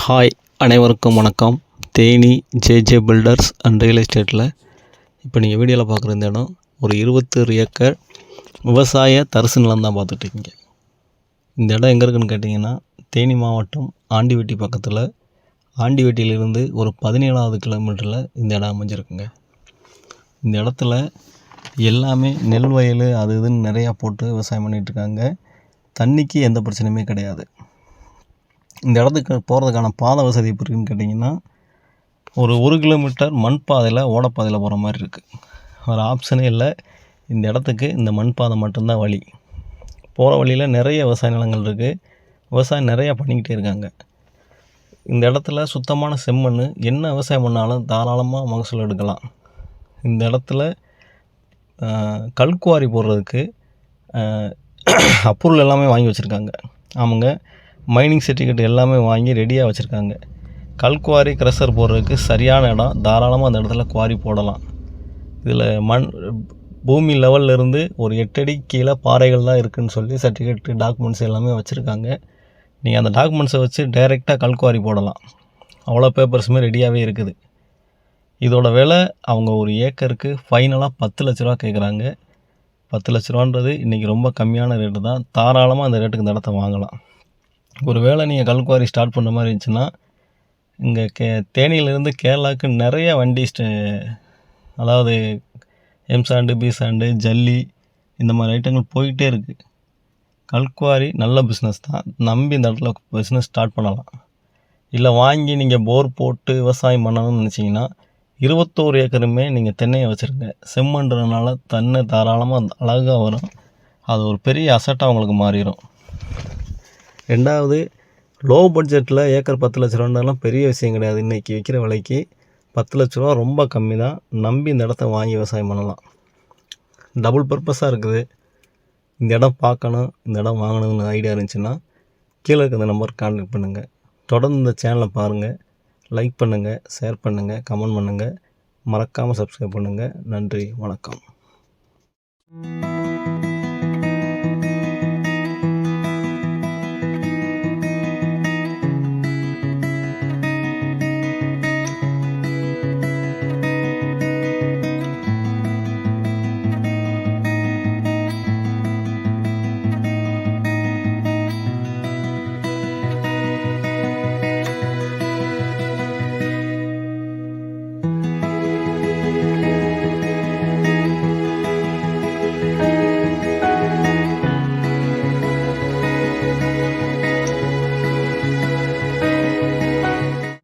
Hi, அனைவருக்கும் வணக்கம். Theni JJ filters and real எஸ்டேட்டில் இப்போ நீங்கள் வீடியோவில் பார்க்குற இந்த இடம் ஒரு 21 ஏக்கர் விவசாய தரிசு நிலம் தான் பார்த்துட்ருக்கீங்க. இந்த இடம் எங்கே இருக்குதுன்னு கேட்டிங்கன்னா, தேனி மாவட்டம் ஆண்டிவட்டி பக்கத்தில், ஆண்டிவட்டியிலிருந்து ஒரு 17வது கிலோமீட்டரில் இந்த இடம் அமைஞ்சிருக்குங்க. இந்த இடத்துல எல்லாமே நெல் வயல் அது இதுன்னு நிறையா போட்டு விவசாயம் பண்ணிகிட்ருக்காங்க. தண்ணிக்கு எந்த பிரச்சனையுமே கிடையாது. இந்த இடத்துக்கு போகிறதுக்கான பாதை வசதி எப்படி இருக்குன்னு கேட்டிங்கன்னா, ஒரு கிலோமீட்டர் மண் பாதையில் ஓடப்பாதையில் போகிற மாதிரி இருக்குது. வேறு ஆப்ஷனே இல்லை. இந்த இடத்துக்கு இந்த மண் பாதை மட்டும்தான் வழி. போகிற வழியில் நிறைய விவசாய நிலங்கள் இருக்குது. விவசாயம் நிறையா பண்ணிக்கிட்டே இருக்காங்க. இந்த இடத்துல சுத்தமான செம்மண், என்ன விவசாயம் பண்ணாலும் தாராளமாக மகசூல் எடுக்கலாம். இந்த இடத்துல கல்குவாரி போடுறதுக்கு அப்ரூவல் எல்லாமே வாங்கி வச்சுருக்காங்க. அவங்க மைனிங் சர்டிஃபிகேட் எல்லாமே வாங்கி ரெடியாக வச்சுருக்காங்க. கல்குவாரி க்ரஷர் போடுறதுக்கு சரியான இடம். தாராளமாக அந்த இடத்துல குவாரி போடலாம். இதில் பூமி லெவல்லேருந்து ஒரு 8 அடி கீழே பாறைகள் தான் இருக்குதுன்னு சொல்லி சர்டிஃபிகேட்டு டாக்குமெண்ட்ஸ் எல்லாமே வச்சுருக்காங்க. நீங்கள் அந்த டாக்குமெண்ட்ஸை வச்சு டைரெக்டாக கல்குவாரி போடலாம். அவ்வளோ பேப்பர்ஸுமே ரெடியாகவே இருக்குது. இதோட விலை அவங்க ஒரு ஏக்கருக்கு ஃபைனலாக 10 லட்ச ரூபா கேட்குறாங்க. 10 லட்ச ரூபான்றது இன்றைக்கி ரொம்ப கம்மியான ரேட்டு தான். தாராளமாக அந்த ரேட்டுக்கு இந்த இடத்த வாங்கலாம். ஒரு வேளை நீங்கள் கல்குவாரி ஸ்டார்ட் பண்ணுற மாதிரி இருந்துச்சுன்னா, இங்கே தேனியிலேருந்து கேரளாவுக்கு நிறைய வண்டி அதாவது எம்சாண்டு, பிசாண்டு, ஜல்லி இந்த மாதிரி ஐட்டங்கள் போய்கிட்டே இருக்குது. கல்குவாரி நல்ல பிஸ்னஸ் தான். நம்பி இந்த இடத்துல பிஸ்னஸ் ஸ்டார்ட் பண்ணலாம். இல்லை வாங்கி நீங்கள் போர் போட்டு விவசாயம் பண்ணணும்னு நினச்சிங்கன்னா, 21 ஏக்கருமே நீங்கள் தென்னையை வச்சுருங்க. செம்மண்றதுனால தென்னை தாராளமாக அழகாக வரும். அது ஒரு பெரிய அசட்டாக உங்களுக்கு மாறிடும். ரெண்டாவது, லோ பட்ஜெட்டில் ஏக்கர் 10 லட்ச ரூபான்றதுலாம் பெரிய விஷயம் கிடையாது. இன்றைக்கி விற்கிற விலைக்கு 10 லட்ச ரூபா ரொம்ப கம்மி தான். நம்பி இந்த இடத்த வாங்கி விவசாயம் பண்ணலாம். டபுள் பர்பஸாக இருக்குது. இந்த இடம் பார்க்கணும், இந்த இடம் வாங்கணும்னு ஐடியா இருந்துச்சுன்னா கீழே இருக்க இந்த நம்பருக்கு கான்டாக்ட் பண்ணுங்கள். தொடர்ந்து இந்த சேனலை பாருங்கள், லைக் பண்ணுங்கள், ஷேர் பண்ணுங்கள், கமெண்ட் பண்ணுங்கள். மறக்காமல் சப்ஸ்கிரைப் பண்ணுங்கள். நன்றி, வணக்கம்.